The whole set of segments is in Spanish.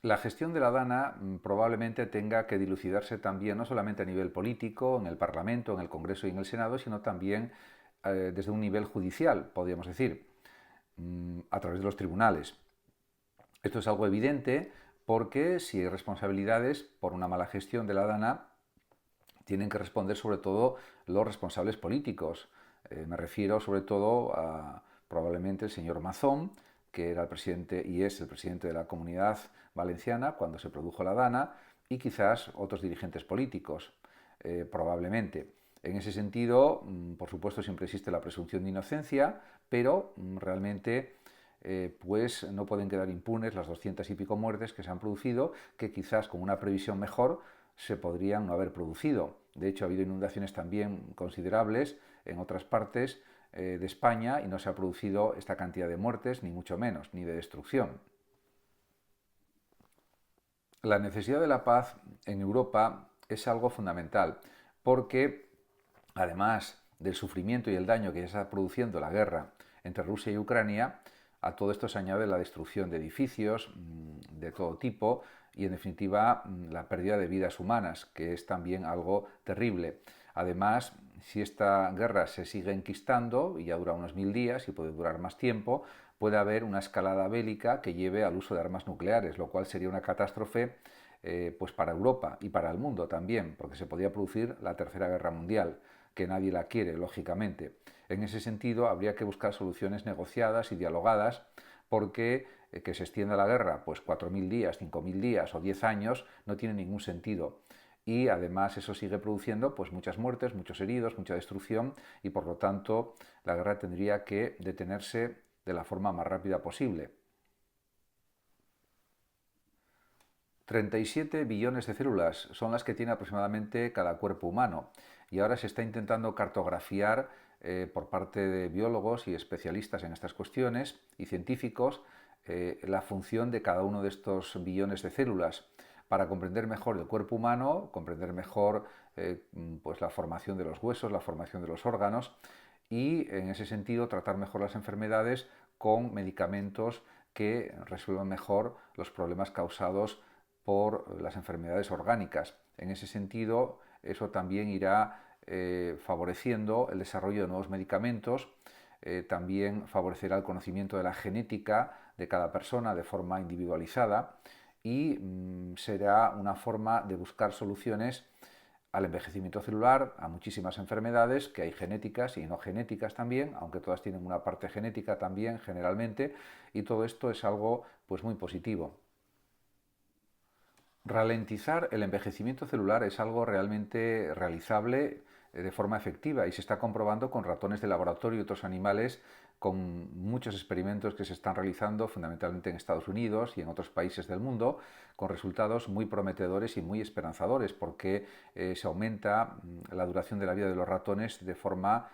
La gestión de la Dana probablemente tenga que dilucidarse también, no solamente a nivel político, en el Parlamento, en el Congreso y en el Senado, sino también desde un nivel judicial, podríamos decir, a través de los tribunales. Esto es algo evidente porque si hay responsabilidades por una mala gestión de la Dana, tienen que responder sobre todo los responsables políticos. Me refiero sobre todo a probablemente el señor Mazón, que era el presidente y es el presidente de la Comunidad Valenciana cuando se produjo la Dana, y quizás otros dirigentes políticos, probablemente. En ese sentido, por supuesto, siempre existe la presunción de inocencia, pero realmente pues no pueden quedar impunes las 200 y pico muertes que se han producido, que quizás con una previsión mejor se podrían no haber producido. De hecho, ha habido inundaciones también considerables en otras partes de España y no se ha producido esta cantidad de muertes, ni mucho menos, ni de destrucción. La necesidad de la paz en Europa es algo fundamental, porque además del sufrimiento y el daño que ya está produciendo la guerra entre Rusia y Ucrania, a todo esto se añade la destrucción de edificios de todo tipo y, en definitiva, la pérdida de vidas humanas, que es también algo terrible. Además, si esta guerra se sigue enquistando, y ya dura unos 1000 días y puede durar más tiempo, puede haber una escalada bélica que lleve al uso de armas nucleares, lo cual sería una catástrofe pues para Europa y para el mundo también, porque se podría producir la Tercera Guerra Mundial, que nadie la quiere, lógicamente. En ese sentido, habría que buscar soluciones negociadas y dialogadas, porque que se extienda la guerra pues 4000 días, 5000 días o 10 años no tiene ningún sentido. Y además eso sigue produciendo pues muchas muertes, muchos heridos, mucha destrucción, y por lo tanto la guerra tendría que detenerse de la forma más rápida posible. 37 billones de células son las que tiene aproximadamente cada cuerpo humano, y ahora se está intentando cartografiar por parte de biólogos y especialistas en estas cuestiones y científicos la función de cada uno de estos billones de células para comprender mejor el cuerpo humano, comprender mejor pues la formación de los huesos, la formación de los órganos, y en ese sentido tratar mejor las enfermedades con medicamentos que resuelvan mejor los problemas causados por las enfermedades orgánicas. En ese sentido, eso también irá favoreciendo el desarrollo de nuevos medicamentos, también favorecerá el conocimiento de la genética de cada persona de forma individualizada, y será una forma de buscar soluciones al envejecimiento celular, a muchísimas enfermedades que hay genéticas y no genéticas también, aunque todas tienen una parte genética también generalmente, y todo esto es algo pues muy positivo. Ralentizar el envejecimiento celular es algo realmente realizable de forma efectiva, y se está comprobando con ratones de laboratorio y otros animales, con muchos experimentos que se están realizando fundamentalmente en Estados Unidos y en otros países del mundo, con resultados muy prometedores y muy esperanzadores, porque se aumenta la duración de la vida de los ratones de forma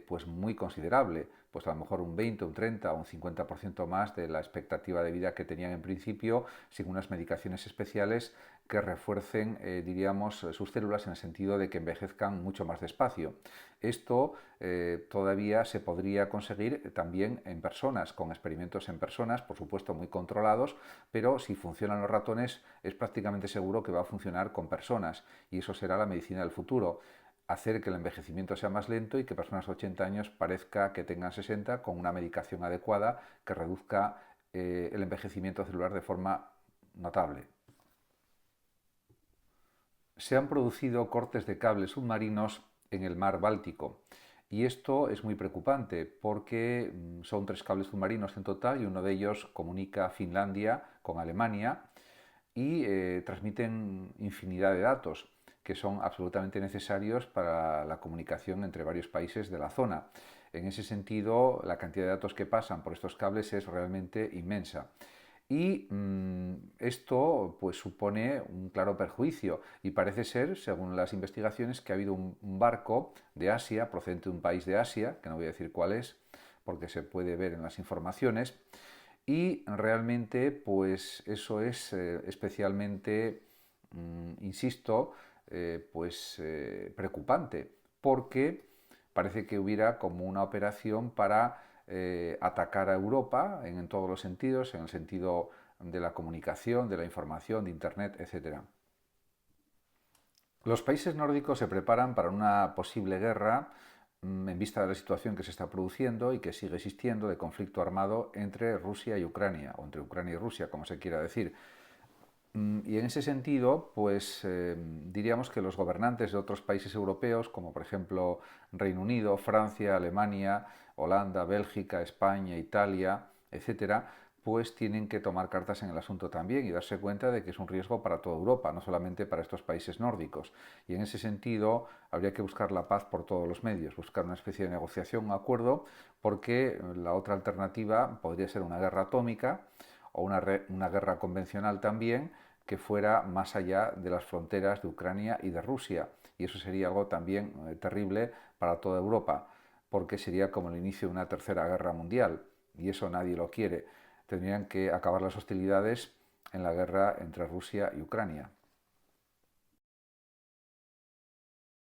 pues muy considerable, pues a lo mejor un 20, un 30 o un 50% más de la expectativa de vida que tenían en principio, sin unas medicaciones especiales que refuercen, diríamos, sus células en el sentido de que envejezcan mucho más despacio. Esto todavía se podría conseguir también en personas, con experimentos en personas, por supuesto muy controlados, pero si funcionan los ratones es prácticamente seguro que va a funcionar con personas, y eso será la medicina del futuro: hacer que el envejecimiento sea más lento y que personas de 80 años parezca que tengan 60 con una medicación adecuada que reduzca el envejecimiento celular de forma notable. Se han producido cortes de cables submarinos en el mar Báltico, y esto es muy preocupante porque son 3 cables submarinos en total, y uno de ellos comunica Finlandia con Alemania y transmiten infinidad de datos que son absolutamente necesarios para la comunicación entre varios países de la zona. En ese sentido, la cantidad de datos que pasan por estos cables es realmente inmensa. Y esto pues supone un claro perjuicio, y parece ser, según las investigaciones, que ha habido un barco de Asia, procedente de un país de Asia, que no voy a decir cuál es, porque se puede ver en las informaciones, y realmente pues eso es especialmente, insisto, pues preocupante, porque parece que hubiera como una operación para atacar a Europa en todos los sentidos, en el sentido de la comunicación, de la información, de Internet, etc. Los países nórdicos se preparan para una posible guerra en vista de la situación que se está produciendo y que sigue existiendo de conflicto armado entre Rusia y Ucrania, o entre Ucrania y Rusia, como se quiera decir. Y en ese sentido, pues diríamos que los gobernantes de otros países europeos, como por ejemplo Reino Unido, Francia, Alemania, Holanda, Bélgica, España, Italia, etcétera, pues tienen que tomar cartas en el asunto también y darse cuenta de que es un riesgo para toda Europa, no solamente para estos países nórdicos. Y en ese sentido habría que buscar la paz por todos los medios, buscar una especie de negociación, un acuerdo, porque la otra alternativa podría ser una guerra atómica o una guerra convencional también, que fuera más allá de las fronteras de Ucrania y de Rusia. Y eso sería algo también terrible para toda Europa, porque sería como el inicio de una tercera guerra mundial, y eso nadie lo quiere. Tendrían que acabar las hostilidades en la guerra entre Rusia y Ucrania.